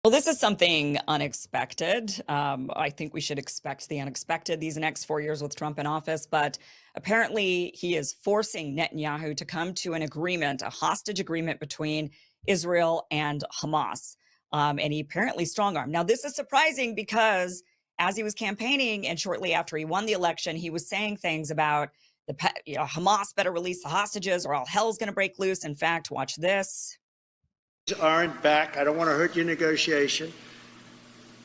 Well, this is something unexpected. I think we should expect the unexpected these next 4 years with Trump in office. But apparently, he is forcing Netanyahu to come to an agreement, a hostage agreement between Israel and Hamas. And he apparently strong armed. Now, this is surprising because as he was campaigning and shortly after he won the election, he was saying things about Hamas better release the hostages or all hell's going to break loose. In fact, watch this. Aren't back. I don't want to hurt your negotiation.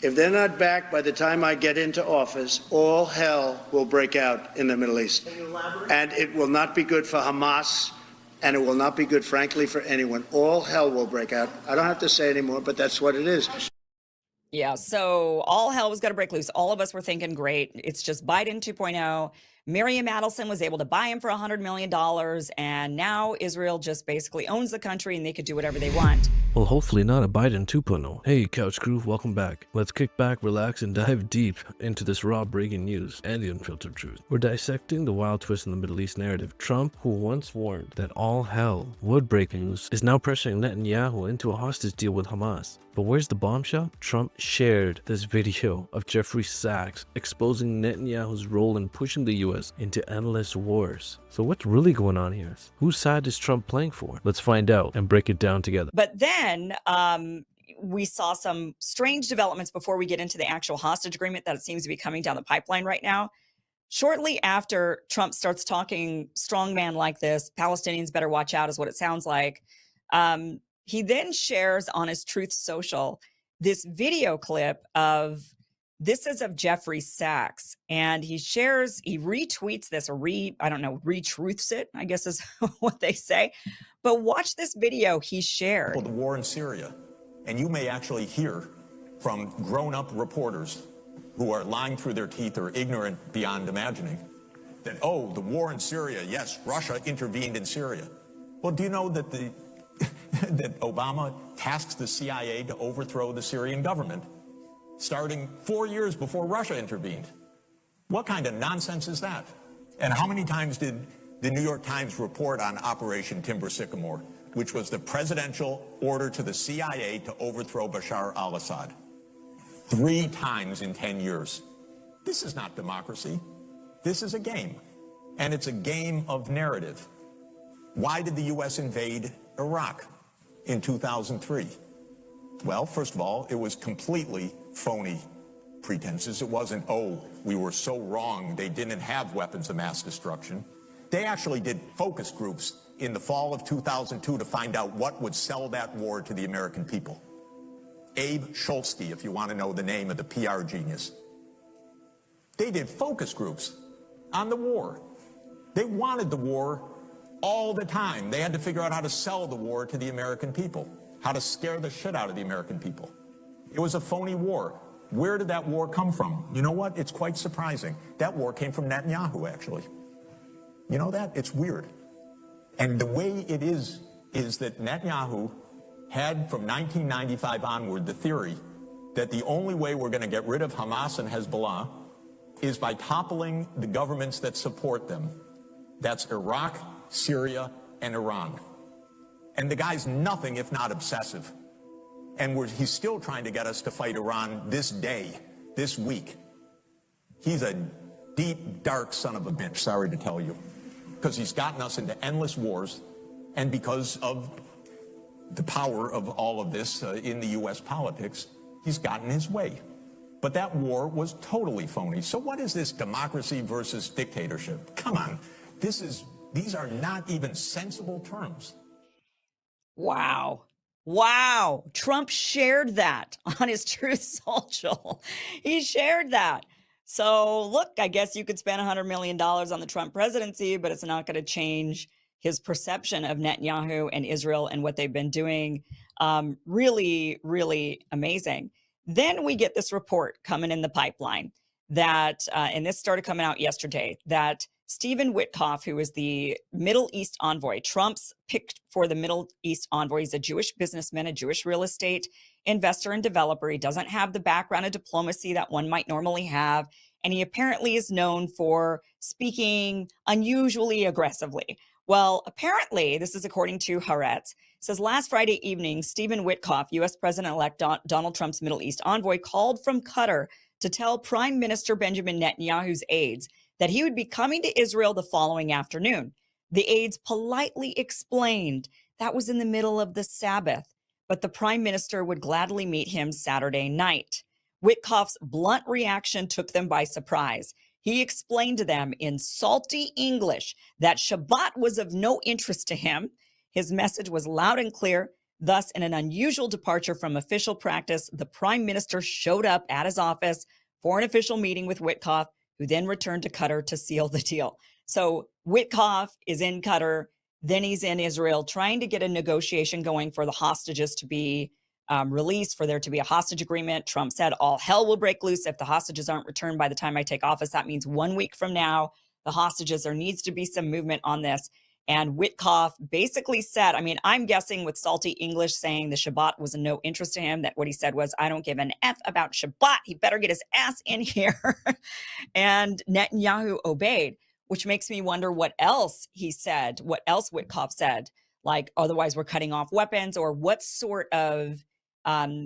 If they're not back by the time I get into office, all hell will break out in the Middle East. And it will not be good for Hamas, and it will not be good, frankly, for anyone. All hell will break out. I don't have to say anymore, but that's what it is. Yeah, so all hell was going to break loose. All of us were thinking, great, it's just Biden 2.0. Miriam Adelson was able to buy him for $100 million, and now Israel just basically owns the country and they could do whatever they want. Well, hopefully not a Biden 2.0. Hey, Couch Crew, welcome back. Let's kick back, relax, and dive deep into this raw breaking news and the unfiltered truth. We're dissecting the wild twist in the Middle East narrative. Trump, who once warned that all hell would break loose, is now pressuring Netanyahu into a hostage deal with Hamas. But where's the bombshell? Trump shared this video of Jeffrey Sachs exposing Netanyahu's role in pushing the US into endless wars. So what's really going on here? Whose side is Trump playing for? Let's find out and break it down together. But then we saw some strange developments before we get into the actual hostage agreement that it seems to be coming down the pipeline right now. Shortly after Trump starts talking strongman like this, Palestinians better watch out is what it sounds like. He then shares on his Truth Social this video clip of Jeffrey Sachs, and he retweets this or retruths it, I guess is what they say. But watch this video he shared. For the war in Syria, and you may actually hear from grown-up reporters who are lying through their teeth or ignorant beyond imagining that, oh, the war in Syria, yes, Russia intervened in Syria. Well, do you know that that Obama tasked the CIA to overthrow the Syrian government starting 4 years before Russia intervened? What kind of nonsense is that? And how many times did the New York Times report on Operation Timber Sycamore, which was the presidential order to the CIA to overthrow Bashar al-Assad? 3 times in 10 years. This is not democracy. This is a game. And it's a game of narrative. Why did the U.S. invade Iraq in 2003? Well, first of all, it was completely phony pretenses. It wasn't, oh, we were so wrong, they didn't have weapons of mass destruction. They actually did focus groups in the fall of 2002 to find out what would sell that war to the American people. Abe Shulsky, if you want to know the name of the PR genius. They did focus groups on the war. They wanted the war all the time. They had to figure out how to sell the war to the American people, how to scare the shit out of the American people. It was a phony war. Where did that war come from? You know what? It's quite surprising. That war came from Netanyahu, actually. You know that? It's weird. And the way it is that Netanyahu had from 1995 onward the theory that the only way we're going to get rid of Hamas and Hezbollah is by toppling the governments that support them. That's Iraq, Syria, and Iran. And the guy's nothing if not obsessive. And he's still trying to get us to fight Iran this day, this week. He's a deep, dark son of a bitch, sorry to tell you, because he's gotten us into endless wars, and because of the power of all of this in the U.S. politics, he's gotten his way. But that war was totally phony. So what is this democracy versus dictatorship? Come on, these are not even sensible terms. Wow. Wow. Trump shared that on his Truth Social. He shared that. So look, I guess you could spend $100 million on the Trump presidency, but it's not going to change his perception of Netanyahu and Israel and what they've been doing. Really, really amazing. Then we get this report coming in the pipeline that, and this started coming out yesterday, that Stephen Witkoff, who is the Middle East envoy, Trump's picked for the Middle East envoy. He's a Jewish businessman, a Jewish real estate investor and developer. He doesn't have the background of diplomacy that one might normally have. And he apparently is known for speaking unusually aggressively. Well, apparently, this is according to Haaretz, says last Friday evening, Stephen Witkoff, U.S. President-elect Donald Trump's Middle East envoy, called from Qatar to tell Prime Minister Benjamin Netanyahu's aides that he would be coming to Israel the following afternoon. The aides politely explained that was in the middle of the Sabbath, but the prime minister would gladly meet him Saturday night. Witkoff's blunt reaction took them by surprise. He explained to them in salty English that Shabbat was of no interest to him. His message was loud and clear. Thus, in an unusual departure from official practice, the prime minister showed up at his office for an official meeting with Witkoff, who then returned to Qatar to seal the deal. So Witkoff is in Qatar, then he's in Israel trying to get a negotiation going for the hostages to be released, for there to be a hostage agreement. Trump said all hell will break loose if the hostages aren't returned by the time I take office. That means 1 week from now, the hostages, there needs to be some movement on this. And Witkoff basically said, I mean, I'm guessing with salty English saying the Shabbat was of no interest to him, that what he said was, I don't give an F about Shabbat. He better get his ass in here. And Netanyahu obeyed, which makes me wonder what else he said, what else Witkoff said, like, otherwise we're cutting off weapons, or what sort of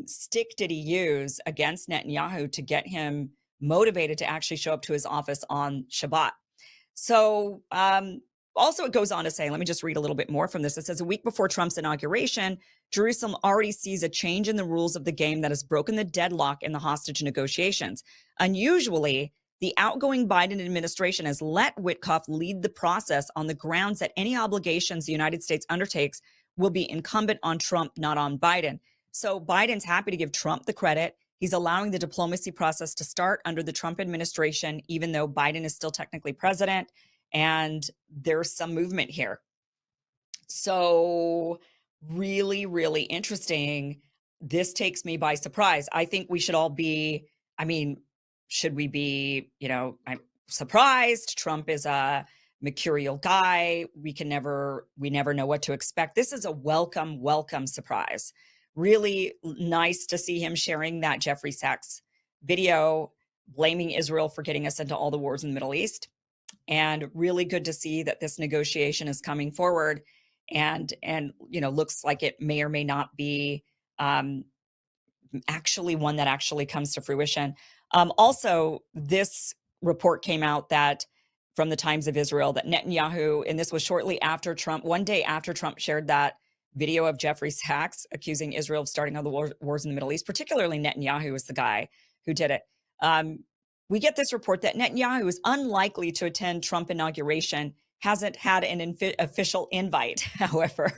stick did he use against Netanyahu to get him motivated to actually show up to his office on Shabbat. So also it goes on to say, let me just read a little bit more from this. It says, a week before Trump's inauguration, Jerusalem already sees a change in the rules of the game that has broken the deadlock in the hostage negotiations. Unusually, the outgoing Biden administration has let Witkoff lead the process on the grounds that any obligations the United States undertakes will be incumbent on Trump, not on Biden. So Biden's happy to give Trump the credit. He's allowing the diplomacy process to start under the Trump administration, even though Biden is still technically president. And there's some movement here. So really, really interesting. This takes me by surprise. I think we should all be, I mean, should we be, I'm surprised? Trump is a mercurial guy. We never know what to expect. This is a welcome surprise. Really nice to see him sharing that Jeffrey Sachs video, blaming Israel for getting us into all the wars in the Middle East. And really good to see that this negotiation is coming forward and looks like it may or may not be actually one that actually comes to fruition. Also, this report came out that from the Times of Israel that Netanyahu, and this was shortly after Trump, one day after Trump shared that video of Jeffrey Sachs accusing Israel of starting all the wars in the Middle East, particularly Netanyahu is the guy who did it. We get this report that Netanyahu is unlikely to attend Trump inauguration, hasn't had an official invite, however.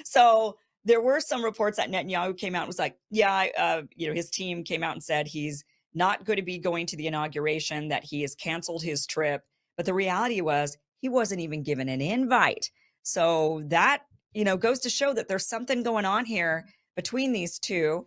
So there were some reports that Netanyahu came out and was like, his team came out and said he's not going to be going to the inauguration, that he has canceled his trip. But the reality was he wasn't even given an invite. So that, goes to show that there's something going on here between these two.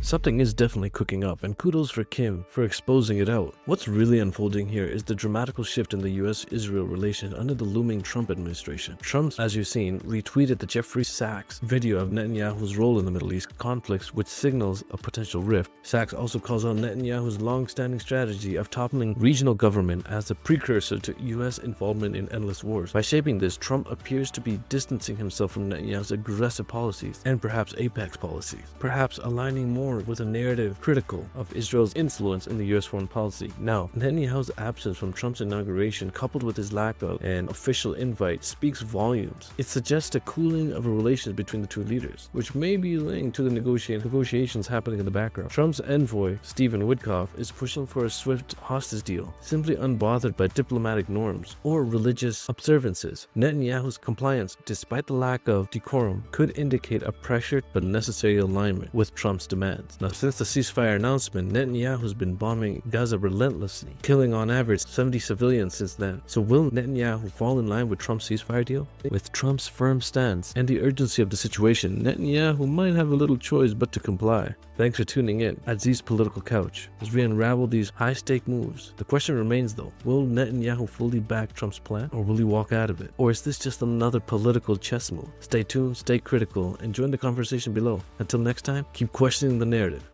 Something is definitely cooking up, and kudos for Kim for exposing it out. What's really unfolding here is the dramatical shift in the US-Israel relations under the looming Trump administration. Trump, as you've seen, retweeted the Jeffrey Sachs video of Netanyahu's role in the Middle East conflicts, which signals a potential rift. Sachs also calls out Netanyahu's long-standing strategy of toppling regional government as a precursor to US involvement in endless wars. By shaping this, Trump appears to be distancing himself from Netanyahu's aggressive policies and perhaps apex policies, perhaps aligning more with a narrative critical of Israel's influence in the US foreign policy. Now, Netanyahu's absence from Trump's inauguration, coupled with his lack of an official invite, speaks volumes. It suggests a cooling of relations between the two leaders, which may be linked to the negotiations happening in the background. Trump's envoy, Stephen Witkoff, is pushing for a swift hostage deal, simply unbothered by diplomatic norms or religious observances. Netanyahu's compliance, despite the lack of decorum, could indicate a pressured but necessary alignment with Trump's demands. Now, since the ceasefire announcement, Netanyahu has been bombing Gaza relentlessly, killing on average 70 civilians since then. So will Netanyahu fall in line with Trump's ceasefire deal? With Trump's firm stance and the urgency of the situation, Netanyahu might have a little choice but to comply. Thanks for tuning in at Zees Political Couch as we unravel these high-stake moves. The question remains though, will Netanyahu fully back Trump's plan, or will he walk out of it? Or is this just another political chess move? Stay tuned, stay critical, and join the conversation below. Until next time, keep questioning the narrative.